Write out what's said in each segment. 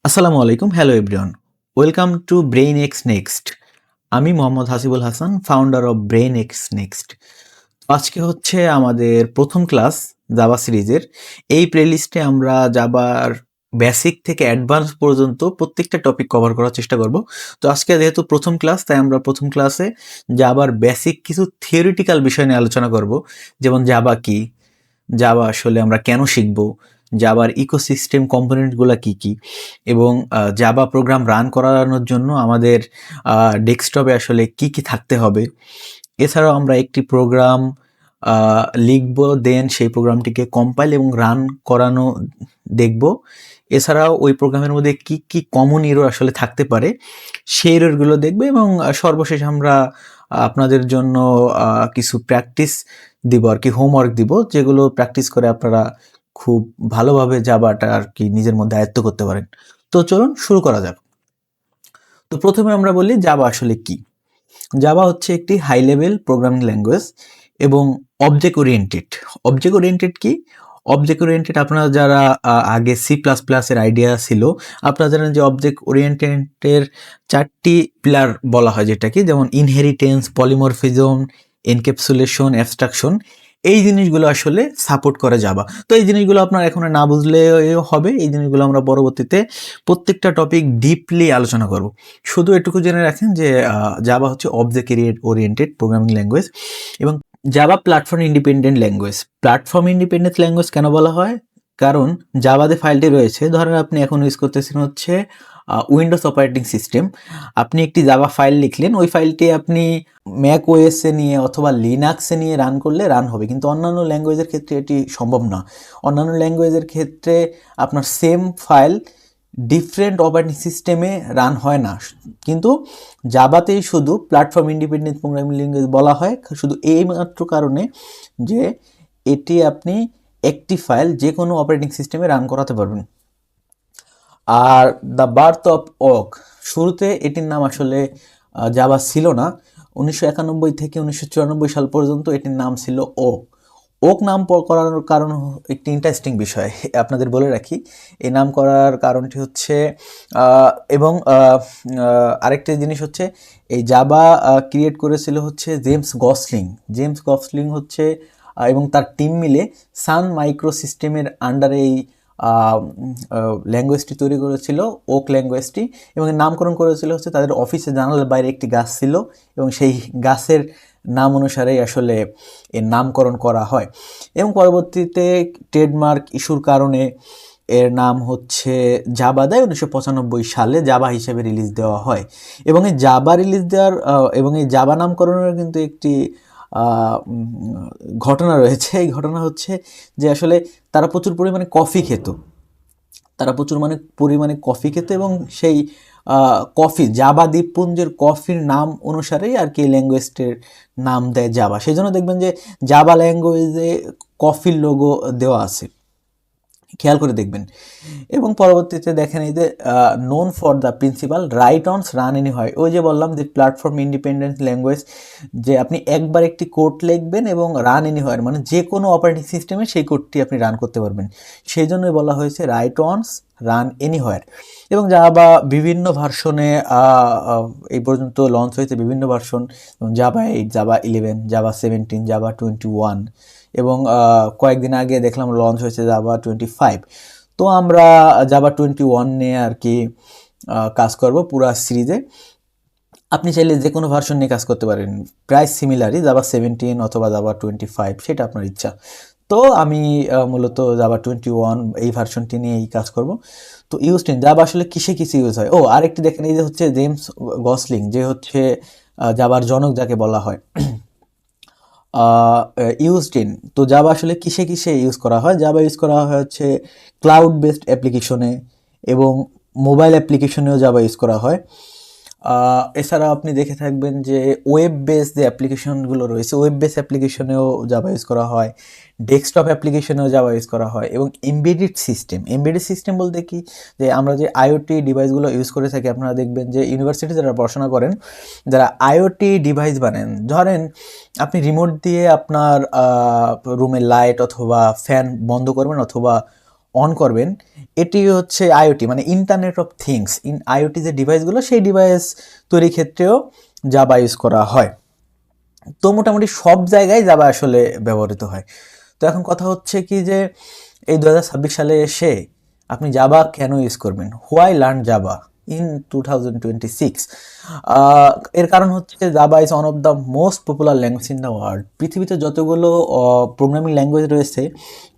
আসসালামু আলাইকুম, hello everyone, welcome to brain X next. আমি Mohammad Hasibul Hasan, founder of brain X next. আজকে হচ্ছে আমাদের প্রথম ক্লাস জাভা সিরিজের। এই প্লেলিস্টে আমরা জাভার বেসিক থেকে অ্যাডভান্স পর্যন্ত প্রত্যেকটা টপিক কভার করার চেষ্টা করব। তো আজকে যেহেতু প্রথম ক্লাস, তাই আমরা প্রথম ক্লাসে জাভার বেসিক কিছু থিওরিটিক্যাল বিষয় নিয়ে আলোচনা করব, যেমন জাভা কি, জাভা আসলে আমরা কেন শিখব, জাভার ইকোসিস্টেম কম্পোনেন্টগুলো কি কি, এবং জাভা প্রোগ্রাম রান করানোর জন্য আমাদের ডেস্কটপে আসলে কি কি থাকতে হবে। এছাড়াও আমরা একটি প্রোগ্রাম লিখব, দেন সেই প্রোগ্রামটিকে কম্পাইল এবং রান করানো দেখব। এছাড়াও ওই প্রোগ্রামের মধ্যে কি কি কমন এরর আসলে থাকতে পারে সেই এররগুলো দেখবে, এবং সর্বশেষ আমরা আপনাদের জন্য কিছু প্র্যাকটিস দিব, আর কি হোমওয়ার্ক দিব, যেগুলো প্র্যাকটিস করে আপনারা খুব ভালোভাবে জাভাটা আর কি নিজের মধ্যে আয়ত্ত করতে পারেন। তো চলুন শুরু করা যাক। তো প্রথমে আমরা বলি জাভা আসলে কি। জাভা হচ্ছে একটি হাই লেভেল প্রোগ্রামিং ল্যাঙ্গুয়েজ এবং অবজেক্ট ওরিয়েন্টেড। অবজেক্ট ওরিয়েন্টেড কি? অবজেক্ট ওরিয়েন্টেড আপনারা যারা আগে সি প্লাস প্লাসের আইডিয়া ছিল, আপনারা জানেন যে অবজেক্ট ওরিয়েন্টেডের চারটি পিলার বলা হয়, যেটা কি, যেমন ইনহেরিটেন্স, পলিমরফিজম, এনক্যাপসুলেশন, অ্যাবস্ট্রাকশন। এই জিনিসগুলো আসলে সাপোর্ট করে জাভা। তো এই জিনিসগুলো আপনার এখন না বুঝলেও হবে, এই জিনিসগুলো আমরা পরবর্তীতে প্রত্যেকটা টপিক ডিপলি আলোচনা করব। শুধু এটুকু জেনে রাখেন যে জাভা হচ্ছে অবজেক্ট ওরিয়েন্টেড প্রোগ্রামিং ল্যাঙ্গুয়েজ এবং Java platform independent language. Platform independent language কেন বলা হয়? কারণ জাভাতে ফাইলটি রয়েছে, ধরেন আপনি এখন ইউজ করতেছেন হচ্ছে উইন্ডোজ অপারেটিং সিস্টেম। আপনি একটি জাভা ফাইল লিখলেন, ওই ফাইলটি আপনি ম্যাক ওএসে নিয়ে অথবা লিনাক্সে নিয়ে রান করলে রান হবে, কিন্তু অন্যান্য ল্যাঙ্গুয়েজের ক্ষেত্রে এটি সম্ভব না। অন্যান্য ল্যাঙ্গুয়েজের ক্ষেত্রে আপনার সেম ফাইল ডিফারেন্ট অপারেটিং সিস্টেমে রান হয় না, কিন্তু জাভাতেই শুধু প্ল্যাটফর্ম ইন্ডিপেন্ডেন্ট প্রোগ্রামিং ল্যাঙ্গুয়েজ বলা হয়, শুধু এই মাত্র কারণে যে এটি আপনি একটি ফাইল যে কোনো অপারেটিং সিস্টেমে রান করাতে পারবেন। Are the birth of okay, শুরুতে এটির নাম আসলে জাভা ছিল না। 1991 থেকে 1994 সাল পর্যন্ত এটির নাম ছিল ওক। ওক নাম করার কারণ একটি ইন্টারেস্টিং বিষয় আপনাদের বলে রাখি। এই নাম করার কারণটি হচ্ছে এবং আরেকটি জিনিস হচ্ছে, এই জাভা ক্রিয়েট করেছিল হচ্ছে জেমস গসলিং। জেমস গসলিং হচ্ছে এবং তার টিম মিলে সান মাইক্রো সিস্টেমের আন্ডারে এই ল্যাঙ্গুয়েজটি তৈরি করেছিল, ওক ল্যাঙ্গুয়েজটি, এবং নামকরণ করেছিল হচ্ছে তাদের অফিসে জানালার বাইরে একটি গাছ ছিল, এবং সেই গাছের নাম অনুসারেই আসলে এর নামকরণ করা হয়। এবং পরবর্তীতে ট্রেডমার্ক ইস্যুর কারণে এর নাম হচ্ছে জাভা দেয়। 1995 সালে জাভা হিসেবে রিলিজ দেওয়া হয়, এবং এই জাভা রিলিজ দেওয়ার এবং এই জাভা নামকরণের কিন্তু একটি ঘটনা রয়েছে। এই ঘটনা হচ্ছে যে আসলে তারা প্রচুর পরিমাণে কফি খেত, কফি খেত, এবং সেই কফি, জাভা দ্বীপপুঞ্জের কফির নাম অনুসারেই আর কি ল্যাঙ্গুয়েজটির নাম দেয় জাভা। সেই জন্য দেখবেন যে জাভা ল্যাঙ্গুয়েজে কফির লোগো দেওয়া আছে, খেয়াল করে দেখবেন। এবং পরবর্তীতে দেখেন এই যে known for the principle write once run anywhere. ওই যে বললাম যে প্ল্যাটফর্ম ইন্ডিপেন্ডেন্ট ল্যাঙ্গুয়েজ, যে আপনি একবার একটি কোড লিখবেন এবং রান এনি হয়, মানে যে কোনো অপারেটিং সিস্টেমে সেই কোডটি আপনি রান করতে পারবেন। সেই জন্যই বলা হয়েছে রাইট অনস রান এনিহোয়ার। এবং জাভা বিভিন্ন ভার্সনে এই পর্যন্ত লঞ্চ হয়েছে, বিভিন্ন ভার্সন, যেমন জাভা 8, জাভা 11, জাভা 17, জাভা 21, এবং কয়েকদিন আগে দেখলাম লঞ্চ হয়েছে জাভা 25। তো আমরা জাভা 21 নিয়ে আর কি কাজ করব পুরা সিরিজে। আপনি চাইলে যে কোনো ভার্সন নিয়ে কাজ করতে পারেন, প্রায় সিমিলারই, জাভা 17 অথবা জাভা 25, সেটা আপনার ইচ্ছা। তো আমি মূলত জাভা 21 এই ভার্সনটি নিয়েই কাজ করব। তো ইউজটিন জাভা আসলে কিসে কিসে ইউজ হয়? ও আরেকটি দেখেন, এই যে হচ্ছে জেমস গসলিং, যে হচ্ছে জাভার জনক যাকে বলা হয়, ইউজটিন। তো জাভা আসলে কিসে কিসে ইউজ করা হয়? জাভা ইউজ করা হয় হচ্ছে ক্লাউড বেসড অ্যাপ্লিকেশনে, এবং মোবাইল অ্যাপ্লিকেশনেও জাভা ইউজ করা হয়। এছাড়া আপনি দেখে থাকবেন যে ওয়েব বেস যে অ্যাপ্লিকেশনগুলো রয়েছে, ওয়েব বেস অ্যাপ্লিকেশনেও জাভা ইউজ করা হয়, ডেস্কটপ অ্যাপ্লিকেশনেও জাভা ইউজ করা হয়, এবং এমবেডেড সিস্টেম বলতে কি, যে আমরা যে আইওটি ডিভাইসগুলো ইউজ করে থাকি, আপনারা দেখবেন যে ইউনিভার্সিটি যারা পড়াশোনা করেন, যারা আইওটি ডিভাইস বানান, ধরেন আপনি রিমোট দিয়ে আপনার রুমের লাইট অথবা ফ্যান বন্ধ করবেন, অথবা অন করবেন, এটি হচ্ছে আইওটি মানে ইন্টারনেট অফ থিংস, আইওটি যে ডিভাইসগুলো সেই ডিভাইস তৈরির ক্ষেত্রেও জাভা ইউজ করা হয়। তো মোটামুটি সব জায়গায় জাভা আসলে ব্যবহৃত হয়। তো এখন কথা হচ্ছে কি যে এই 2026 সালে এসে আপনি জাভা কেন ইউজ করবেন, হোয়াই লার্ন জাভা ইন 2026? এর কারণ হচ্ছে Java is one of the most popular language in the world. পৃথিবীতে যতগুলো প্রোগ্রামিং ল্যাঙ্গুয়েজ রয়েছে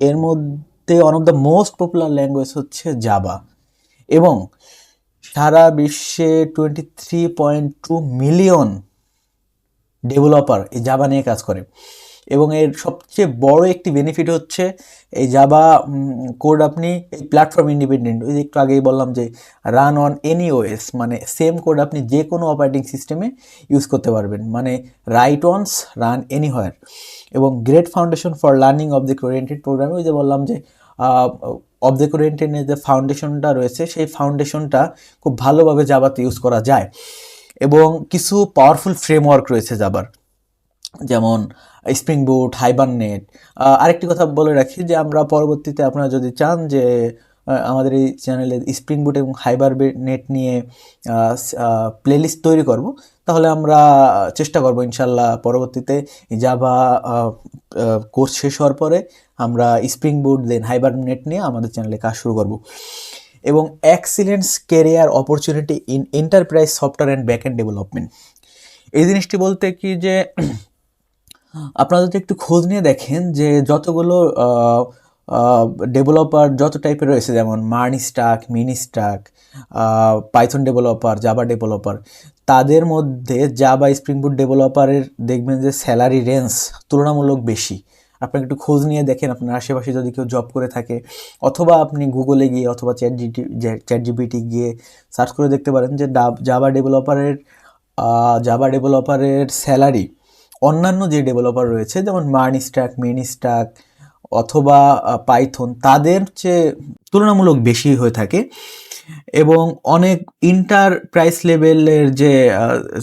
এর মধ্যে one of the most popular language হচ্ছে জাভা, এবং সারা বিশ্বে 23.2 মিলিয়ন ডেভেলপার এই জাভা নিয়ে কাজ করে। এবং এর সবচেয়ে বড় একটি বেনিফিট হচ্ছে এই জাভা কোড আপনি এই প্ল্যাটফর্ম ইন্ডিপেন্ডেন্ট, ওই যে একটু আগেই বললাম যে রান অন এনি ওএস, মানে সেম কোড আপনি যে কোনো অপারেটিং সিস্টেমে ইউজ করতে পারবেন, মানে রাইট ওয়ান্স রান এনিহোয়ার। এবং great foundation for learning object oriented programming, ওই যে বললাম যে অবজেক্ট ওরিয়েন্টেডের যে ফাউন্ডেশনটা রয়েছে সেই ফাউন্ডেশনটা খুব ভালোভাবে জাভাতে ইউজ করা যায়। এবং কিছু পাওয়ারফুল ফ্রেমওয়ার্ক রয়েছে জাভার, যেমন স্প্রিং বুট, হাইবারনেট। আরেকটি কথা বলে রাখি যে আমরা পরবর্তীতে আপনারা যদি চান যে আমাদের এই চ্যানেলে স্প্রিং বুট এবং হাইবারনেট নিয়ে প্লেলিস্ট তৈরি করব, তাহলে আমরা চেষ্টা করব ইনশাল্লাহ পরবর্তীতে জাভা কোর্স শেষ হওয়ার পরে আমরা স্প্রিং বুট দেন হাইবারনেট নিয়ে আমাদের চ্যানেলে কাজ শুরু করব। এবং excellence career opportunity in enterprise software and backend development, এই জিনিসটি বলতে কি যে আপনারা যদি একটু খোঁজ নিয়ে দেখেন যে যতগুলো ডেভেলপার যত টাইপের রয়েছে, যেমন MERN stack, MEAN stack, Python developer, Java developer, তাদের মধ্যে জাভা স্প্রিং বুট ডেভেলপারের দেখবেন যে স্যালারি রেঞ্জ তুলনামূলক বেশি। আপনাকে একটু খোঁজ নিয়ে দেখেন আপনার আশেপাশে যদি কেউ জব করে থাকে, অথবা আপনি গুগলে গিয়ে অথবা চ্যাট জিপিটি গিয়ে সার্চ করে দেখতে পারেন যে জাভা ডেভেলপারের স্যালারি অন্যান্য যে ডেভেলপার রয়েছে যেমন মার্নি স্ট্যাক, মিনি স্ট্যাক অথবা পাইথন, তাদের চেয়ে তুলনামূলক বেশি হয়ে থাকে। এবং অনেক ইন্টারপ্রাইজ লেভেলের যে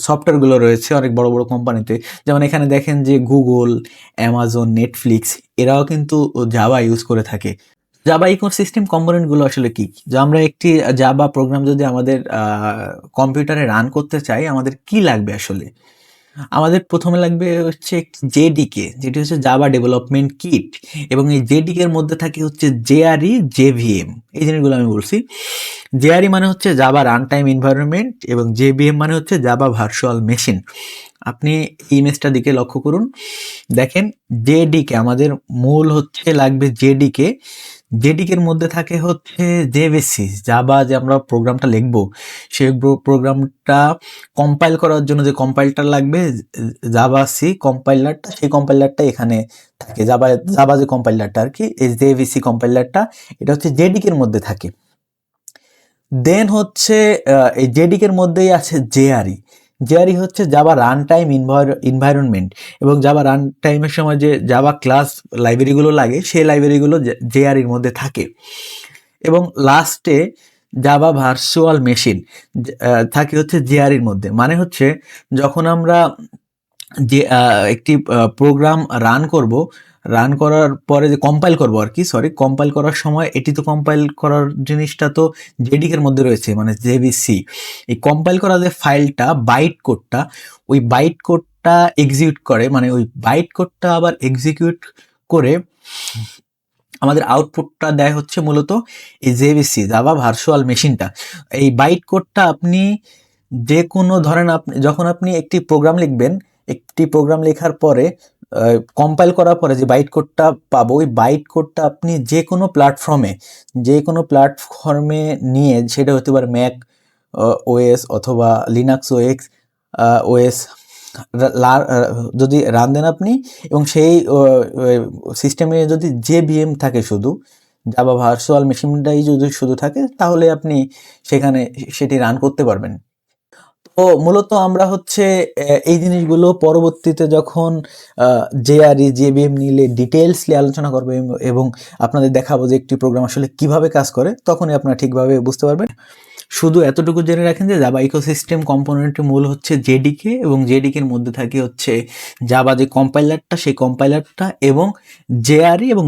সফটওয়্যারগুলো রয়েছে অনেক বড় বড় কোম্পানিতে, যেমন এখানে দেখেন যে গুগল, অ্যামাজন, নেটফ্লিক্স, এরাও কিন্তু জাভা ইউজ করে থাকে। জাভা ইকোসিস্টেম কম্পোনেন্টগুলো আসলে কি, যে আমরা একটি জাভা প্রোগ্রাম যদি আমাদের কম্পিউটারে রান করতে চাই আমাদের কি লাগবে আসলে? আমাদের প্রথমে লাগবে হচ্ছে জেডিকে, যেটি হচ্ছে জাভা ডেভেলপমেন্ট কিট, এবং এই জেডিকে এর মধ্যে থাকে হচ্ছে জেআরই, জেভিএম, এই জিনিসগুলো আমি বলছি। জেআরই মানে হচ্ছে জাভা রান টাইম এনভায়রনমেন্ট, এবং জেভিএম মানে হচ্ছে জাভা ভার্চুয়াল মেশিন। আপনি ইমেজটা দিকে লক্ষ্য করুন, দেখেন জেডিকে আমাদের মূল হচ্ছে লাগবে জেডিকে। জেডিকের মধ্যে থাকে হচ্ছে জেভিসি, জাভা যে আমরা প্রোগ্রামটা লিখব সেই প্রোগ্রামটা কম্পাইল করার জন্য যে কম্পাইলার লাগবে, জাভা সি কম্পাইলারটা, সেই কম্পাইলারটা এখানে থাকে। জাভা যে কম্পাইলারটা আর কি, এই জেভিসি কম্পাইলারটা, এটা হচ্ছে জেডিকের মধ্যে থাকে। দেন হচ্ছে এই জেডিকের মধ্যেই আছে জেআরই। জেআরই হচ্ছে জাভা রান টাইম এনভায়রনমেন্ট, এবং জাভা রান টাইমের সময় যে জাভা ক্লাস লাইব্রেরিগুলো লাগে সেই লাইব্রেরিগুলো জেআরইর মধ্যে থাকে। এবং লাস্টে জাভা ভার্চুয়াল মেশিন থাকে হচ্ছে জেআরইর মধ্যে। মানে হচ্ছে যখন আমরা যে একটি প্রোগ্রাম রান করার পরে যে কম্পাইল করব আর কি, কম্পাইল করার সময় এটি তো কম্পাইল করার জিনিসটা তো জেডিকের মধ্যে রয়েছে, মানে জেভিসি। এই কম্পাইল করা যে ফাইলটা, বাইট কোডটা, ওই বাইট কোডটা এক্সিকিউট করে, মানে ওই বাইট কোডটা আবার এক্সিকিউট করে আমাদের আউটপুটটা দেয় হচ্ছে মূলত এই জেভিসি, জাভা ভার্চুয়াল মেশিনটা। এই বাইট কোডটা আপনি যে কোনো ধরেন যখন আপনি একটি প্রোগ্রাম লিখবেন, একটি প্রোগ্রাম লেখার পরে কম্পাইল করার পরে যে বাইট কোডটা পাবো, ওই বাইট কোডটা আপনি যে কোনো প্ল্যাটফর্মে নিয়ে, সেটা হতে পারে ম্যাক ওএস অথবা লিনাক্স ওএস, যদি রান দেন আপনি, এবং সেই সিস্টেমে যদি জেভিএম থাকে, শুধু জাভা ভার্চুয়াল মেশিনটাই যদি শুধু থাকে, তাহলে আপনি সেখানে সেটি রান করতে পারবেন। তো মূলত আমরা হচ্ছে এই জিনিসগুলো পরবর্তীতে যখন জেআরই, জেভিএম নিলে ডিটেলসলি আলোচনা করবো এবং আপনাদের দেখাবো যে একটি প্রোগ্রাম আসলে কিভাবে কাজ করে, তখনই আপনারা ঠিকভাবে বুঝতে পারবেন। শুধু এতটুকু জেনে রাখেন যে জাভা ইকোসিস্টেম কম্পোনেন্টের মূল হচ্ছে জেডিকে, এবং জেডিকের মধ্যে থাকে হচ্ছে জাভা যে কম্পাইলারটা, সেই কম্পাইলারটা, এবং জেআরই, এবং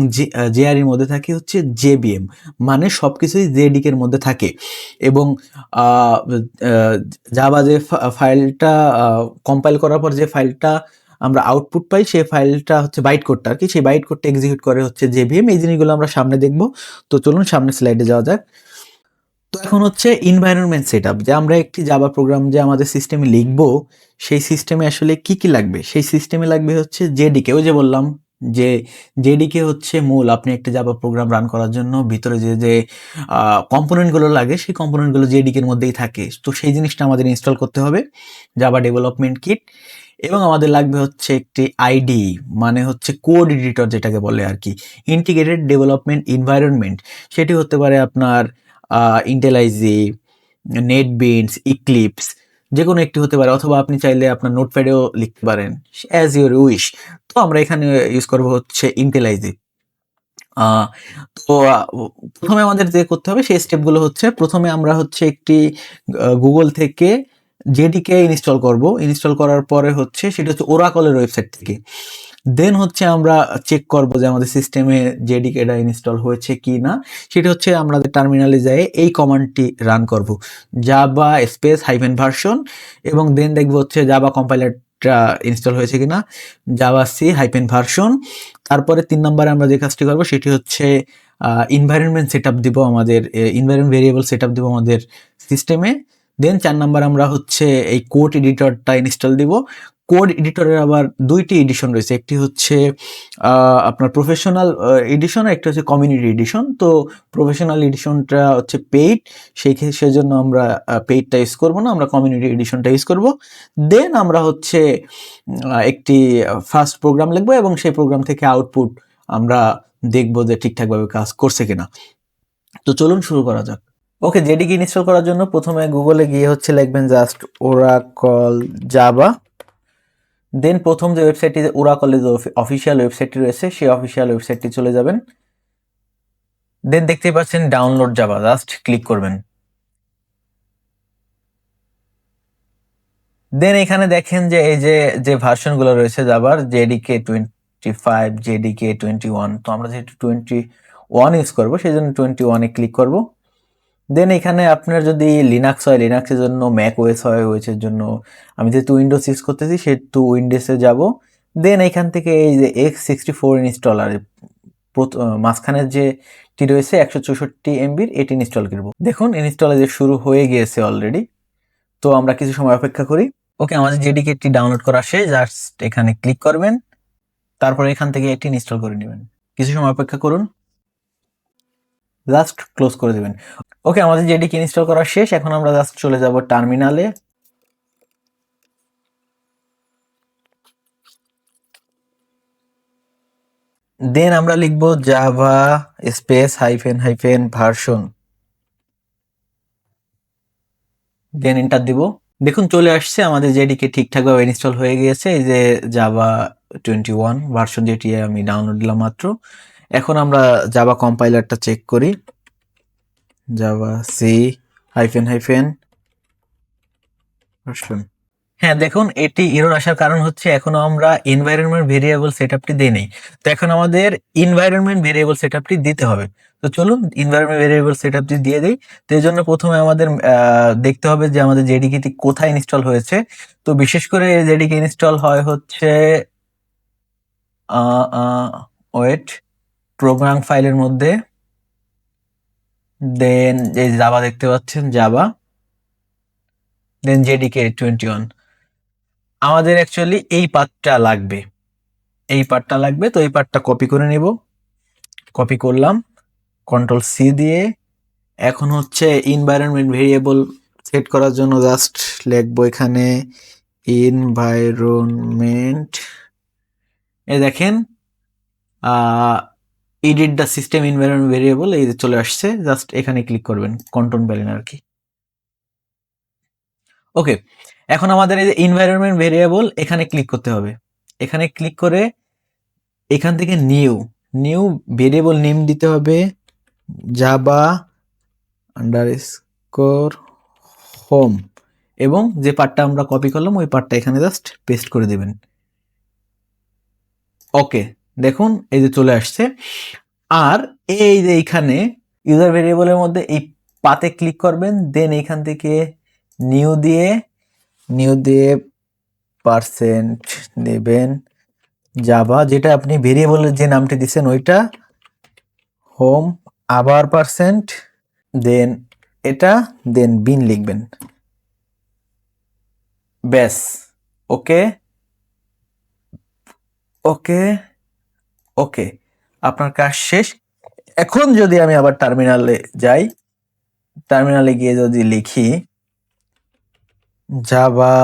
জেআরইর মধ্যে থাকে হচ্ছে জেবিএম, মানে সব কিছুই জেডিকের মধ্যে থাকে। এবং জাভা যে ফাইলটা কম্পাইল করার পর যে ফাইলটা আমরা আউটপুট পাই, সেই ফাইলটা হচ্ছে বাইট কোডটা আর কি, সেই বাইট কোডটা এক্সিকিউট করে হচ্ছে জেভিএম। এই জিনিসগুলো আমরা সামনে দেখব। তো চলুন সামনে স্লাইডে যাওয়া যাক। তো এখন হচ্ছে এনভায়রনমেন্ট সেটআপ, যে আমরা একটি জাভা প্রোগ্রাম যে আমাদের সিস্টেমে লিখবো, সেই সিস্টেমে আসলে কি কি লাগবে। সেই সিস্টেমে লাগবে হচ্ছে জেডিকে। ওই যে বললাম যে জেডিকে হচ্ছে মূল, আপনি একটা জাভা প্রোগ্রাম রান করার জন্য ভিতরে যে যে কম্পোনেন্টগুলো লাগে, সেই কম্পোনেন্টগুলো জেডিকের মধ্যেই থাকে। তো সেই জিনিসটা আমাদের ইনস্টল করতে হবে, জাভা ডেভেলপমেন্ট কিট। এবং আমাদের লাগবে হচ্ছে একটি আইডি, মানে হচ্ছে কোড এডিটর যেটাকে বলে আর কি, ইন্টিগ্রেটেড ডেভেলপমেন্ট এনভায়রনমেন্ট। সেটি হতে পারে আপনার ইন্টেলাইজি, নেটবিনস, ইক্লিপস, যে কোনো একটি হতে পারে, অথবা আপনি চাইলে আপনার নোটপ্যাডেও লিখতে পারেন, অ্যাজ ইউর উইশ। তো আমরা এখানে ইউজ করব হচ্ছে ইন্টেলাইজি। তো প্রথমে আমাদের যে করতে হবে সেই স্টেপগুলো হচ্ছে, প্রথমে আমরা হচ্ছে একটি গুগল থেকে জেডিকে ইনস্টল করব। ইনস্টল করার পরে হচ্ছে সেটা হচ্ছে ওরাকলের ওয়েবসাইট থেকে। দেন হচ্ছে আমরা চেক করব যে আমাদের সিস্টেমে জেডিকেটা ইনস্টল হয়েছে কি না। সেটা হচ্ছে আমাদের টার্মিনালে যাই এই কমান্ডটি রান করব, জাভা স্পেস হাইফেন ভার্সন, এবং দেন দেখব হচ্ছে জাভা কম্পাইলারটা ইনস্টল হয়েছে কিনা, জাভা সি হাইফেন ভার্সন। তারপরে 3 নম্বরে আমরা যে কাজটি করব সেটি হচ্ছে এনভায়রনমেন্ট সেটআপ দিব, আমাদের এনভায়রনমেন্ট ভেরিয়েবল সেটআপ দিব আমাদের সিস্টেমে। দেন 4 নাম্বার আমরা হচ্ছে এই কোড এডিটরটা ইনস্টল দিব। কোড এডিটরের আবার 2টি এডিশন রয়েছে, একটি হচ্ছে আপনার প্রফেশনাল এডিশন, আর একটা হচ্ছে কমিউনিটি এডিশন। তো প্রফেশনাল এডিশনটা হচ্ছে পেইড, সেজন্য আমরা পেইডটা ইউজ করব না, আমরা কমিউনিটি এডিশনটা ইউজ করব। দেন আমরা হচ্ছে একটি ফার্স্ট প্রোগ্রাম লিখবো, এবং সেই প্রোগ্রাম থেকে আউটপুট আমরা দেখব যে ঠিকঠাকভাবে কাজ করছে কিনা। তো চলুন শুরু করা যাক। ওকে, জেডিকে ইনস্টল করার জন্য প্রথমে গুগলে গিয়ে হচ্ছে লিখবেন জাস্ট ওরাকল জাভা। দেন প্রথম যে ওয়েবসাইটটি, ওরাকলের যে অফিসিয়াল ওয়েবসাইটটি রয়েছে, সেই অফিসিয়াল ওয়েবসাইটটি চলে যাবেন। দেন দেখতেই পাচ্ছেন ডাউনলোড জাভা, জাস্ট ক্লিক করবেন। দেন এখানে দেখেন যে এই যে ভার্সনগুলো রয়েছে জাভার, জেডিকে 25, জেডিকে 21। তো আমরা যেহেতু 21 ইউজ করবো, সেই জন্য 21-এ ক্লিক করব। দেন এখানে আপনার যদি লিনাক্স হয়, লিনাক্সের জন্য, ম্যাক ওএস হয়, ওএসের জন্য, আমি যেহেতু উইন্ডোজ ইউজ করতেছি সেহেতু উইন্ডোজে যাব। দেন এখান থেকে এই যে X64 ইনস্টলার, মাঝখানের যেটি রয়েছে 164 MB, এটি ইনস্টল করব। দেখুন ইনস্টল যে শুরু হয়ে গিয়েছে অলরেডি। তো আমরা কিছু সময় অপেক্ষা করি। ওকে, আমাদের জেডিকে এটি ডাউনলোড করা শেষ, জাস্ট এখানে ক্লিক করবেন, তারপর এখান থেকে এটি ইনস্টল করে নেবেন। কিছু সময় অপেক্ষা করুন, জাস্ট ক্লোজ করে দেবেন। ওকে, আমাদের জেডিকে ইনস্টল করা শেষ। এখন আমরা জাস্ট চলে যাব টার্মিনালে। দেন আমরা লিখব Java space hyphen hyphen version, then enter দিব। দেখুন চলে আসছে, আমাদের জেডিকে ঠিকঠাকভাবে ইনস্টল হয়ে গিয়েছে। এই যে জাভা 21 ভার্সন, যেটি আমি ডাউনলোড দিলাম মাত্র। এখন আমরা জাভা কম্পাইলারটা চেক করি, Java C hyphen hyphen version. হ্যাঁ, দেখুন এটি এরর আসার কারণ হচ্ছে এখনো আমরা এনভায়রনমেন্ট ভেরিয়েবল সেটআপটি দেই নাই। তো এখন আমাদের এনভায়রনমেন্ট ভেরিয়েবল সেটআপটি দিতে হবে। তো চলুন এনভায়রনমেন্ট ভেরিয়েবল সেটআপটি দিয়ে দেই। তো এর জন্য প্রথমে আমাদের দেখতে হবে যে আমাদের জেডিকেটি কোথায় ইনস্টল হয়েছে। তো বিশেষ করে জেডিকে ইনস্টল হয় হচ্ছে ওয়েট প্রোগ্রাম ফাইলের মধ্যে। দেন এই জাভা দেখতে পাচ্ছেন, জাভা, দেন জেডিকে 21। আমাদের অ্যাকচুয়ালি এই পাথটা লাগবে, এই পার্টটা লাগবে। তো এই পার্টটা কপি করে নেব, কপি করলাম কন্ট্রোল সি দিয়ে। এখন হচ্ছে এনভায়রনমেন্ট ভেরিয়েবল সেট করার জন্য জাস্ট লিখবো এখানে এনভায়রনমেন্ট। এই দেখেন edit the system environment variable, এই যে চলে আসছে। জাস্ট এখানে ক্লিক করবেন কন্ট্রোল প্যানেল আর কি। ওকে, এখন আমাদের এই যে এনভায়রনমেন্ট ভেরিয়েবল, এখানে ক্লিক করতে হবে। এখানে ক্লিক করে এখান থেকে নিউ ভেরিয়েবল নেম দিতে হবে, জাভা আন্ডারস্কোর হোম, এবং যে পার্টটা আমরা কপি করলাম ওই পার্টটা এখানে জাস্ট পেস্ট করে দিবেন। ওকে, দেখুন এই যে চলে আসছে। আর এই যে এইখানে ইউজার ভেরিয়েবলের মধ্যে এই পাতে ক্লিক করবেন, দেন এইখান থেকে নিউ দিয়ে পার্সেন্ট দেবেন জাভা, যেটা আপনি ভেরিয়েবলের যে নামটি দিচ্ছেন ওইটা, হোম, আবার পার্সেন্ট, দেন এটা, দেন বিন লিখবেন, ব্যাস। ওকে ওকে ওকে, আপনার কাজ শেষ। এখন যদি আমি আবার টার্মিনালে যাই, টার্মিনালে গিয়ে যদি লিখি জাভা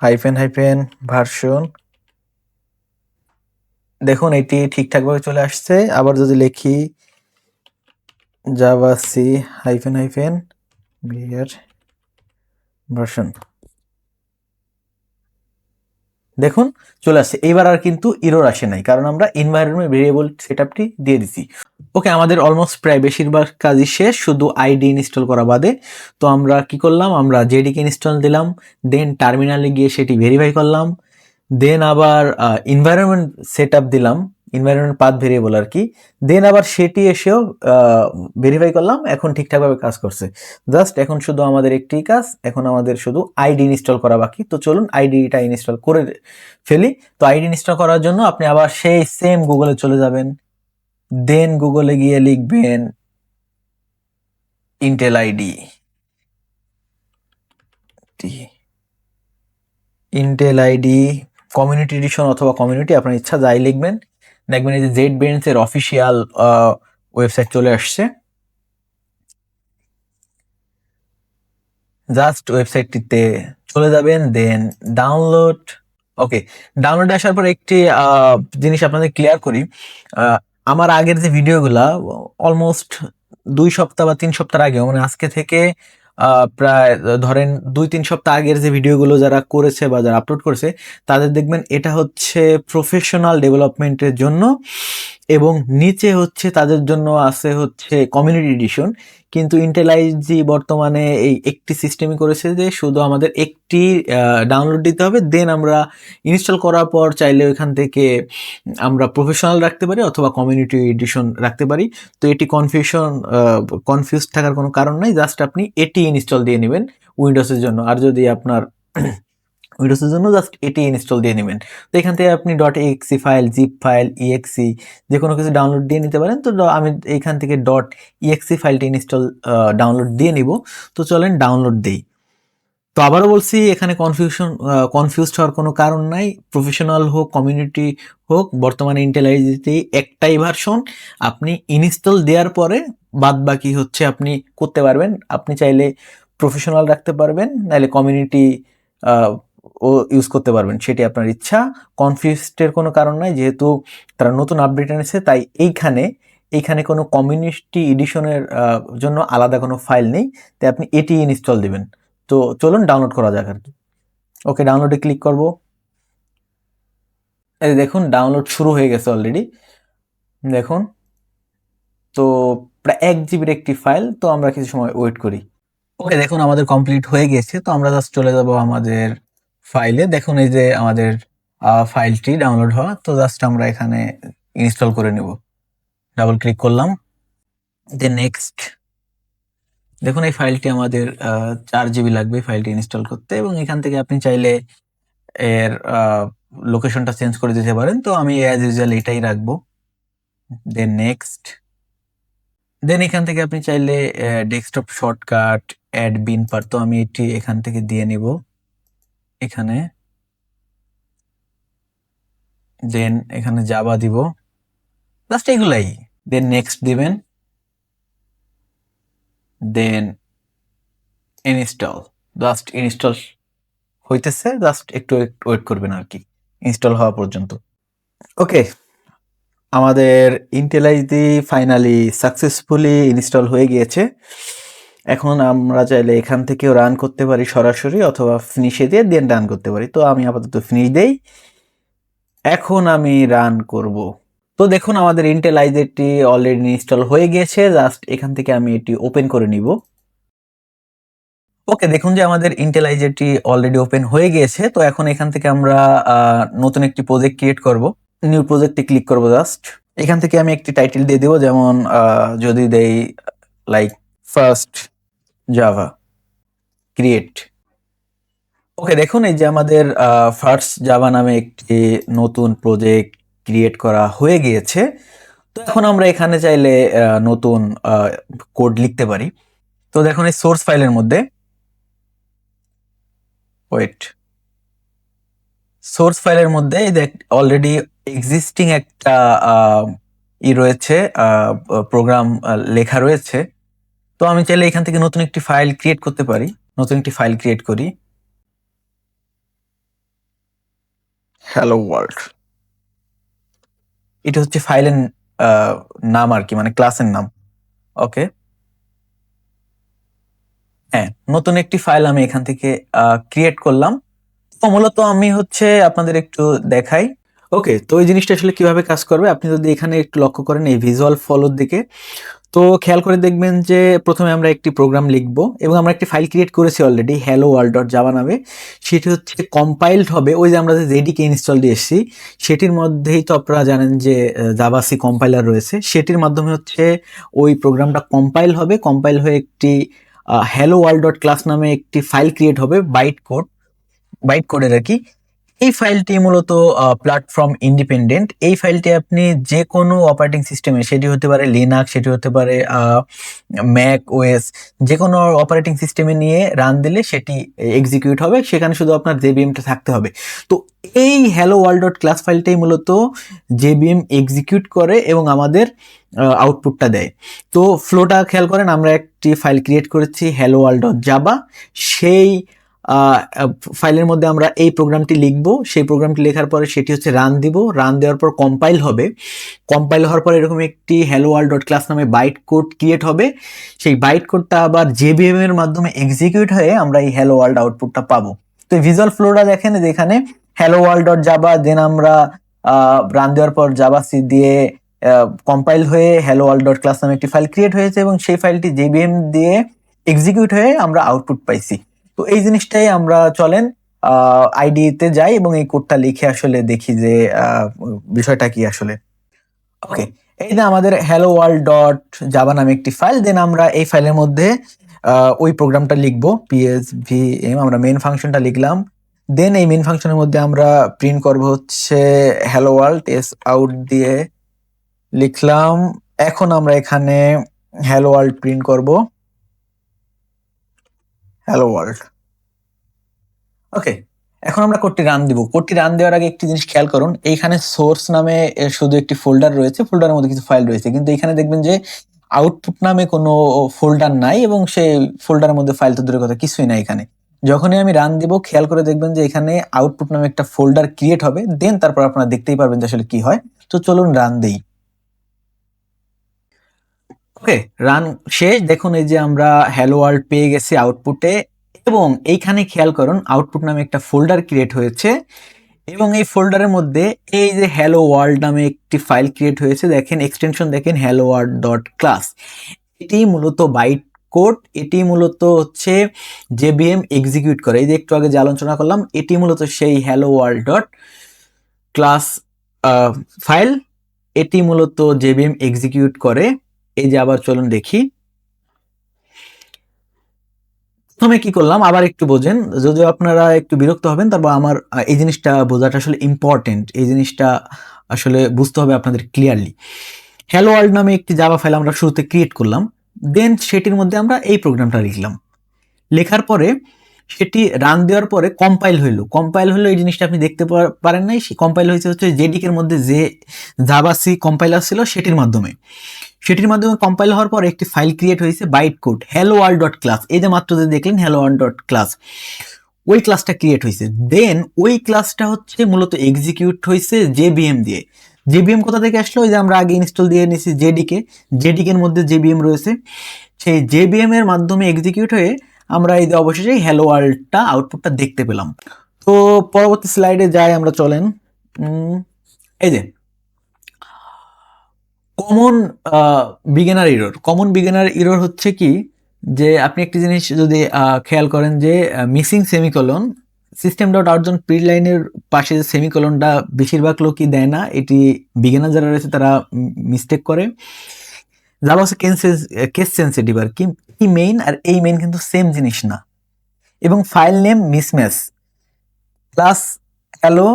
হাইফেন ভার্সন, দেখুন এটি ঠিকঠাকভাবে চলে আসছে। আবার যদি লিখি Java C hyphen BR version, দেখুন চলে আসছে। এইবার আর কিন্তু এরর আসে নাই, কারণ আমরা এনভায়রনমেন্ট ভেরিয়েবল সেটআপটি দিয়ে দিছি। ওকে, আমাদের অলমোস্ট প্রায় বেশিরভাগ কাজই শেষ, শুধু আইডি ইনস্টল করা বাদে। তো আমরা কি করলাম, আমরা জেডিকে ইনস্টল দিলাম, দেন টার্মিনালে গিয়ে সেটি ভেরিফাই করলাম, দেন আবার এনভায়রনমেন্ট সেটআপ দিলাম, এনভায়রনমেন্ট পাথ ভেরিয়েবল আর কি, দেন আবার সেটি এসেও ভেরিফাই করলাম, এখন ঠিকঠাকভাবে কাজ করছে। জাস্ট এখন শুধু আমাদের একটি কাজ, এখন আমাদের শুধু আইডি ইনস্টল করা বাকি। তো চলুন আইডিটা ইনস্টল করে ফেলি। তো আইডি ইনস্টল করার জন্য আপনি আবার সেই সেম গুগলে চলে যাবেন, দেন গুগলে গিয়ে লিখবেন Intel ID, Intel ID community edition অথবা কমিউনিটি, আপনার ইচ্ছা যাই লিখবেন। দেখবেন এই যে জেড বেন্স এর অফিসিয়াল ওয়েবসাইট চলে আসছে। জাস্ট ওয়েবসাইটটিতে চলে যাবেন, দেন ডাউনলোড। ওকে, ডাউনলোড আসার পর একটি জিনিস আপনাদের ক্লিয়ার করি। আমার আগের যে ভিডিওগুলা অলমোস্ট 2 সপ্তাহ বা 3 সপ্তাহ আগে, মানে আজকে থেকে প্রায় ধরেন 2-3 সপ্তাহ আগের যে ভিডিওগুলো যারা করেছে বা যারা আপলোড করেছে, তাদের দেখবেন এটা হচ্ছে প্রফেশনাল ডেভেলপমেন্টের জন্য, এবং নিচে হচ্ছে তাদের জন্য আছে হচ্ছে কমিউনিটি এডিশন। কিন্তু ইন্টেল আইজি বর্তমানে এই একটি সিস্টেমই করেছে যে শুধু আমাদের একটি ডাউনলোড দিতে হবে, দেন আমরা ইনস্টল করার পর চাইলে ওইখান থেকে আমরা প্রফেশনাল রাখতে পারি অথবা কমিউনিটি এডিশন রাখতে পারি। তো এটি কনফিউজ থাকার কোনো কারণ নাই, জাস্ট আপনি এটি ইনস্টল দিয়ে নেবেন উইন্ডোজের জন্য। আর যদি আপনার উইন্ডোজের জন্য জাস্ট এটি ইনস্টল দিয়ে নেবেন। তো এখান থেকে আপনি .exe file, zip file, exe যে কোনো কিছু ডাউনলোড দিয়ে নিতে পারেন। তো আমি এইখান থেকে .exe ফাইলটি ডাউনলোড দিয়ে নিব। তো চলেন ডাউনলোড দেই। তো আবারও বলছি, এখানে কনফিউজড হওয়ার কোনো কারণ নাই। প্রফেশনাল হোক, কমিউনিটি হোক, বর্তমানে ইন্টেল আইজিতে একটাই ভার্সন। আপনি ইনস্টল দেওয়ার পরে বাদ বাকি হচ্ছে আপনি করতে পারবেন। আপনি চাইলে প্রফেশনাল রাখতে পারবেন, নাহলে কমিউনিটি ও ইউজ করতে পারবেন, সেটি আপনার ইচ্ছা। কনফিউজডের কোনো কারণ নাই, যেহেতু তারা নতুন আপডেট এনেছে, তাই এইখানে কোনো কমিউনিটি এডিশনের জন্য আলাদা কোনো ফাইল নেই, তাই আপনি এটি ইনস্টল দিবেন। তো চলুন ডাউনলোড করা যাক আর কি। ওকে, ডাউনলোডে ক্লিক করব। এই দেখুন ডাউনলোড শুরু হয়ে গেছে অলরেডি, দেখুন। তো প্রায় 1 জিবির একটি ফাইল। তো আমরা কিছু সময় ওয়েট করি। ওকে, দেখুন আমাদের কমপ্লিট হয়ে গেছে। তো আমরা জাস্ট চলে যাব আমাদের ফাইলে। দেখুন এই যে আমাদের ফাইলটি ডাউনলোড হওয়া। তো জাস্ট আমরা এখানে ইনস্টল করে নেব। ডাবল ক্লিক করলাম, দেন নেক্সট। দেখুন এই ফাইলটি আমাদের 4 জিবি লাগবে ফাইলটি ইনস্টল করতে, এবং এখান থেকে আপনি চাইলে এর লোকেশনটা চেঞ্জ করে দিতে পারেন। তো আমি অ্যাজ ইউজুয়াল এটাই রাখবো, দেন নেক্সট। দেন এখান থেকে আপনি চাইলে ডেস্কটপ শর্টকাট, অ্যাড বিন পার, তো আমি এটি এখান থেকে দিয়ে নিব এখানে। দেন এখানে জাভা দিব, জাস্ট এগুলাই। দেন নেক্সট দিবেন, দেন ইনস্টল। জাস্ট ইনস্টল হইতেছে, জাস্ট একটু ওয়েট করবেন আর কি ইনস্টল হওয়া পর্যন্ত। ওকে, আমাদের Intel IG finally successfully install হয়ে গিয়েছে। এখন আমরা চাইলে এখান থেকেও রান করতে পারি সরাসরি, অথবা ফিনিশে দিয়ে দেন রান করতে পারি। তো আমি আপাতত ফিনিশ দেই, এখন আমি রান করব। তো দেখুন আমাদের ইন্টেল আইজিটি অলরেডি ইনস্টল হয়ে গিয়েছে। জাস্ট এখান থেকে আমি এটি ওপেন করে নিব। ওকে, দেখুন যে আমাদের ইন্টেলাইজেটি অলরেডি ওপেন হয়ে গিয়েছে। তো এখন এখান থেকে আমরা নতুন একটি প্রজেক্ট ক্রিয়েট করব। নিউ প্রজেক্টে ক্লিক করব জাস্ট। এখান থেকে আমি একটি টাইটেল দিয়ে দেব, যেমন যদি দেই লাইক ফার্স্ট জাভা ক্রিয়েট। ওকে, দেখুন এই যে আমাদের ফার্স্ট জাভা নামে একটি নতুন প্রজেক্ট ক্রিয়েট করা হয়ে গিয়েছে। তো এখন আমরা এখানে চাইলে নতুন কোড লিখতে পারি। তো দেখুন এই সোর্স ফাইলের মধ্যে সোর্স ফাইলের মধ্যে অলরেডি এক্সিস্টিং একটা রয়েছে, প্রোগ্রাম লেখা রয়েছে। তো আমি চাইলে এখান থেকে নতুন একটি ফাইল ক্রিয়েট করতে পারি। নতুন একটি ফাইল ক্রিয়েট করি, হ্যালো ওয়ার্ল্ড। এটা হচ্ছে ফাইলের নাম আর কি, মানে ক্লাসের নাম। ওকে, হ্যাঁ, নতুন একটি ফাইল আমি এখান থেকে ক্রিয়েট করলাম। তো মূলত আমি হচ্ছে আপনাদের একটু দেখাই। ওকে, তো এই জিনিসটা আসলে কিভাবে কাজ করবে, আপনি যদি এখানে একটু লক্ষ্য করেন এই ভিজুয়াল ফলোর দিকে, তো খেয়াল করে দেখবেন যে প্রথমে আমরা একটি প্রোগ্রাম লিখব এবং আমরা একটি ফাইল ক্রিয়েট করেছি already, hello world dot Java নামে। সেটি হচ্ছে কম্পাইলড হবে ওই যে আমরা যে জেডিকে ইনস্টল দিয়ে এসেছি সেটির মধ্যেই। তো আপনারা জানেন যে জাভা সি কম্পাইলার রয়েছে, সেটির মাধ্যমে হচ্ছে ওই প্রোগ্রামটা কম্পাইল হবে। কম্পাইল হয়ে একটি হ্যালো ওয়ার্ল্ড ডট ক্লাস নামে একটি ফাইল ক্রিয়েট হবে, বাইট কোডের আর কি। এই ফাইলটি মূলত প্ল্যাটফর্ম ইন্ডিপেন্ডেন্ট। এই ফাইলটি আপনি যে কোনো অপারেটিং সিস্টেমে, সেটি হতে পারে লিনাক্স, সেটি হতে পারে ম্যাক ওএস, যে কোনো অপারেটিং সিস্টেমে নিয়ে রান দিলে সেটি এক্সিকিউট হবে। সেখানে শুধু আপনার জেবিএমটা থাকতে হবে। তো এই হ্যালো ওয়ার্ল্ড ডট ক্লাস ফাইলটাই মূলত জেবিএম এক্সিকিউট করে এবং আমাদের আউটপুটটা দেয়। তো ফ্লোটা খেয়াল করেন, আমরা একটি ফাইল ক্রিয়েট করেছি হ্যালো ওয়ার্ল্ড ডট জাভা। সেই ফাইলের মধ্যে আমরা এই প্রোগ্রামটি লিখব। সেই প্রোগ্রামটি লেখার পরে সেটি হচ্ছে রান দিব। রান দেওয়ার পর কম্পাইল হবে। কম্পাইল হওয়ার পর এরকম একটি হ্যালো ওয়ার্ল্ড ডট ক্লাস নামে বাইট কোড ক্রিয়েট হবে। সেই বাইট কোডটা আবার জেবিএম এর মাধ্যমে এক্সিকিউট হয়ে আমরা এই হ্যালো ওয়ার্ল্ড আউটপুটটা পাবো। তো ভিজুয়াল ফ্লোটা দেখেন, যেখানে হ্যালো ওয়ার্ল্ড ডট জাভা, দেন আমরা রান দেওয়ার পর জাভা সি দিয়ে কম্পাইল হয়ে হ্যালো ওয়ার্ল্ড ডট ক্লাস নামে একটি ফাইল ক্রিয়েট হয়েছে এবং সেই ফাইলটি জেবিএম দিয়ে এক্সিকিউট হয়ে আমরা আউটপুট পাইছি। তো এই জিনিসটাই আমরা চলেন আইডিতে যাই এবং এই কোডটা লিখে আসলে দেখি যে বিষয়টা কি আসলে। ওকে, এই যে আমাদের হ্যালো ওয়ার্ল্ড ডট জাভা নামে একটি ফাইল। দেন আমরা এই ফাইলের মধ্যে ওই প্রোগ্রামটা লিখবো, PSVM। আমরা মেন ফাংশনটা লিখলাম। দেন এই মেন ফাংশনের মধ্যে আমরা প্রিন্ট করব হচ্ছে হ্যালো ওয়ার্ল্ড, এস আউট দিয়ে লিখলাম। এখন আমরা এখানে হ্যালো ওয়ার্ল্ড প্রিন্ট করব, হ্যালো ওয়ার্ল্ড। ওকে, এখন আমরা কোডটি রান দিব। কোডটি রান দেওয়ার আগে একটি জিনিস খেয়াল করুন, এইখানে সোর্স নামে শুধু একটি ফোল্ডার রয়েছে, ফোল্ডারের মধ্যে কিছু ফাইল রয়েছে, কিন্তু এখানে দেখবেন যে আউটপুট নামে কোনো ফোল্ডার নাই এবং সেই ফোল্ডারের মধ্যে ফাইল তো দূরের কথা কিছুই নাই এখানে। যখনই আমি রান দিব খেয়াল করে দেখবেন যে এখানে আউটপুট নামে একটা ফোল্ডার ক্রিয়েট হবে। দেন তারপর আপনারা দেখতেই পারবেন যে আসলে কি হয়। তো চলুন রান দেই। ওকে, রান শেষ। দেখুন এই যে আমরা হ্যালো ওয়ার্ল্ড পেয়ে গেছি আউটপুটে এবং এইখানে খেয়াল করুন আউটপুট নামে একটা ফোল্ডার ক্রিয়েট হয়েছে এবং এই ফোল্ডারের মধ্যে এই যে হ্যালো ওয়ার্ল্ড নামে একটি ফাইল ক্রিয়েট হয়েছে। দেখেন এক্সটেনশন দেখেন হ্যালো ওয়ার্ল্ড ডট ক্লাস। এটি মূলত বাইট কোড, এটি মূলত হচ্ছে জেবিএম এক্সিকিউট করে। এই যে একটু আগে যে আলোচনা করলাম এটি মূলত সেই hello world dot class file. এটি মূলত জেবিএম এক্সিকিউট করে। এই যে আবার চলুন দেখি। প্রথমে কি করলাম আবার একটু বোঝেন, যদিও আপনারা একটু বিরক্ত হবেন, তারপর আমার এই জিনিসটা বোঝাটা আসলে ইম্পর্টেন্ট। এই জিনিসটা আসলে বুঝতে হবে আপনাদের ক্লিয়ারলি। হ্যালো ওয়ার্ল্ড নামে একটি জাভা ফাইল আমরা শুরুতে ক্রিয়েট করলাম। দেন সেটির মধ্যে আমরা এই প্রোগ্রামটা লিখলাম। লেখার পরে সেটি রান দেওয়ার পরে কম্পাইল হলো এই জিনিসটা আপনি দেখতে পারেন নাই। কম্পাইল হয়েছে হচ্ছে জেডিকের মধ্যে যে জাভা সি কম্পাইলার ছিল সেটির মাধ্যমে কম্পাইল হওয়ার পর একটি ফাইল ক্রিয়েট হয়েছে byte code hello world dot class. এই যে মাত্র যে দেখলেন হ্যালো ওয়ার্ল্ড ডট ক্লাস, ওই ক্লাসটা ক্রিয়েট হয়েছে। দেন ওই ক্লাসটা হচ্ছে মূলত এক্সিকিউট হয়েছে জেবিএম দিয়ে। জেবিএম কোথা থেকে আসলো? ওই যে আমরা আগে ইনস্টল দিয়ে নিয়েছি জেডিকের মধ্যে জেবিএম রয়েছে, সেই জেবিএম এর মাধ্যমে এক্সিকিউট হয়ে আমরা এই যে অবশেষে হ্যালো ওয়ার্ল্ডটা আউটপুটটা দেখতে পেলাম। তো পরবর্তী স্লাইডে যাই আমরা, চলেন। এই যে কমন বিগিনার এরর হচ্ছে কি, যে আপনি একটি জিনিস যদি খেয়াল করেন যে missing semicolon, system dot out জন প্রিন্ট লাইনের পাশে যে সেমিকোলনটা বেশিরভাগ লোকই দেয় না, এটি বিগিনার যারা রয়েছে তারা মিস্টেক করে। জাভা হচ্ছে কেস সেন্সিটিভ আর কি। এই মেইন আর এই মেইন কিন্তু সেম জিনিস না। এবং file name mismatch, class hello,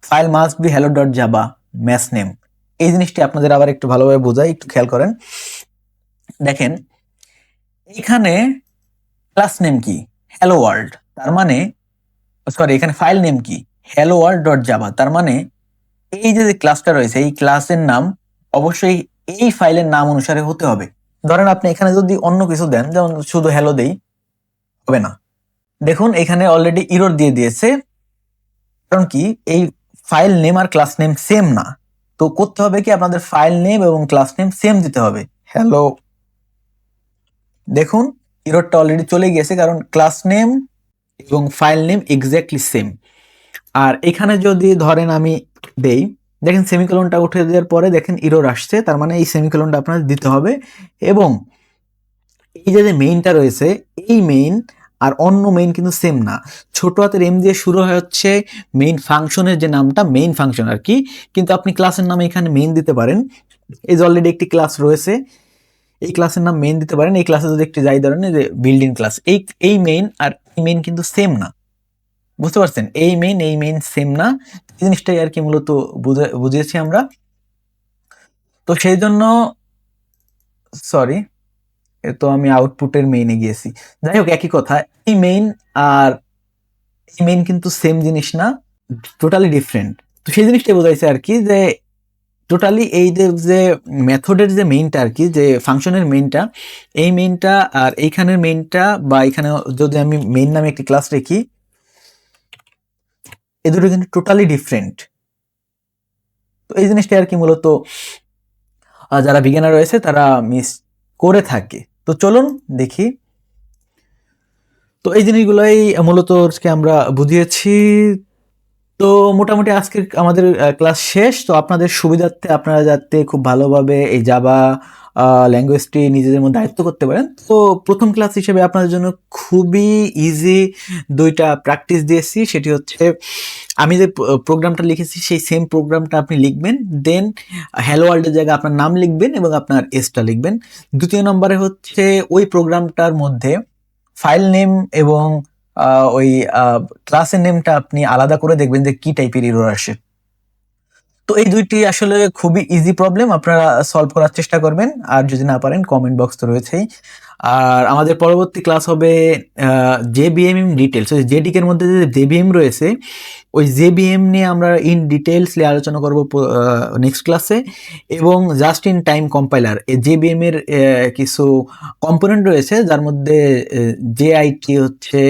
file must be hello dot Java match name, এই জিনিসটি আপনাদের আবার একটু ভালোভাবে বোঝাই, একটু খেয়াল করেন। দেখেন এখানে ক্লাস নেম কি, হ্যালো ওয়ার্ল্ড, তার মানে সরি এখানে ফাইল নেম কি, হ্যালো ওয়ার্ল্ড ডট জাভা, তার মানে এই যে ক্লাসটা রয়েছে এই ক্লাসের নাম অবশ্যই এই ফাইলের নাম অনুসারে হতে হবে। ধরেন আপনি এখানে যদি অন্য কিছু দেন, যেমন শুধু হ্যালো দেই, হবে না। দেখুন এখানে অলরেডি ইরর দিয়ে দিয়েছে, কারণ কি এই ফাইল নেম আর ক্লাস নেম সেম না। তো করতে হবে কি, আপনাদের ফাইল নেম এবং ক্লাস নেম সেম দিতে হবে। হ্যালো, দেখুন ইররটা অলরেডি চলে গিয়েছে, কারণ ক্লাস নেম এবং ফাইল নেম এক্স্যাক্টলি সেম। আর এখানে যদি ধরেন আমি দেই, দেখেন সেমিকোলনটা উঠে দেওয়ার পরে দেখেন ইরর আসছে, তার মানে এই সেমিকোলনটা আপনার দিতে হবে। এবং এই যে মেইনটা রয়েছে, এই মেইন আর অন্য মেইন কিন্তু সেম না। ছোট হাতের এম দিয়ে শুরু হয় হচ্ছে মেইন ফাংশনের যে নামটা, মেইন ফাংশন আর কি, কিন্তু আপনি ক্লাসের নামে এখানে মেইন দিতে পারেন। এই যে অলরেডি একটি ক্লাস রয়েছে, এই ক্লাসের নাম মেইন দিতে পারেন। এই ক্লাসে যদি একটি যাই ধরেন যে বিল্ডিং ক্লাস, এই মেইন আর এই মেইন কিন্তু সেম না, বুঝতে পারছেন? এই মেইন সেম না, জিনিসটাই আর কি মূলত বুঝিয়েছি আমরা। তো সেই জন্য সরি, তো আমি আউটপুটের মেইনে গিয়েছি। যাই হোক একই কথা, এই মেইন আর এই মেইন কিন্তু সেম জিনিস না, টোটালি ডিফারেন্ট। তো সেই জিনিসটাই বোঝাইছে আর কি, যে টোটালি এই যে মেথডের যে মেইনটা আর কি, যে ফাংশনের মেইনটা, এই মেইনটা আর এইখানের মেইনটা, বা এখানে যদি আমি মেইন নামে একটি ক্লাস রেখি, এ দুটো কিন্তু টোটালি ডিফারেন্ট। তো এই জিনিসটা আর কি মূলত যারা বিজ্ঞানী রয়েছে তারা মিস করে থাকে। তো চলুন দেখি। তো এই জিনিসগুলাই মূলত আজকে আমরা বুঝিয়েছি। তো মোটামুটি আজকে আমাদের ক্লাস শেষ। তো আপনাদের সুবিধার্থে আপনারা যাতে খুব ভালোভাবে এই জাভা ল্যাঙ্গুয়েজটি নিজেদের মধ্যে আয়ত্ত করতে পারেন, তো প্রথম ক্লাস হিসেবে আপনাদের জন্য খুবই ইজি দুইটা প্র্যাকটিস দিয়েছি। সেটি হচ্ছে আমি যে প্রোগ্রামটা লিখেছি সেই সেম প্রোগ্রামটা আপনি লিখবেন, দেন হ্যালো ওয়ার্ল্ডের জায়গায় আপনার নাম লিখবেন এবং আপনার এসটা লিখবেন। দ্বিতীয় নম্বরে হচ্ছে ওই প্রোগ্রামটার মধ্যে ফাইল নেম এবং ওই ক্লাসের নেমটা আপনি আলাদা করে দেখবেন যে কি টাইপের এরর আসে। তো এই দুইটি আসলে খুবই ইজি প্রবলেম, আপনারা সলভ করার চেষ্টা করবেন, আর যদি না পারেন কমেন্ট বক্স তো রয়েছেই। আর আমাদের পরবর্তী ক্লাস হবে জেবিএম ডিটেলস, জেডিকের মধ্যে যে জেবিএম রয়েছে ওই জেবিএম নিয়ে আমরা ইন ডিটেলসলি আলোচনা করব নেক্সট ক্লাসে। এবং জাস্ট ইন টাইম কম্পাইলার, এই জেবিএম এর কিছু কম্পোনেন্ট রয়েছে যার মধ্যে জেআইটি হচ্ছে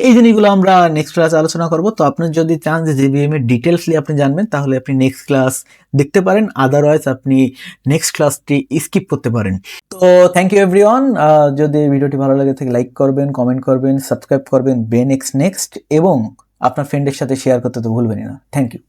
এই জিনিসগুলো আমরা নেক্সট ক্লাসে আলোচনা করব। তো আপনি যদি চান যে জেবিএম এর ডিটেলসলি আপনি জানবেন, তাহলে আপনি নেক্সট ক্লাস দেখতে পারেন, আদারওয়াইজ আপনি নেক্সট ক্লাসটি স্কিপ করতে পারেন। তো থ্যাংক ইউ এভরিওয়ান। যদি ভিডিওটি ভালো লাগে থাকে লাইক করবেন, কমেন্ট করবেন, সাবস্ক্রাইব করবেন ব্রেন এক্স নেক্সট, এবং আপনার ফ্রেন্ডের সাথে শেয়ার করতে তো ভুলবেন না। Thank you.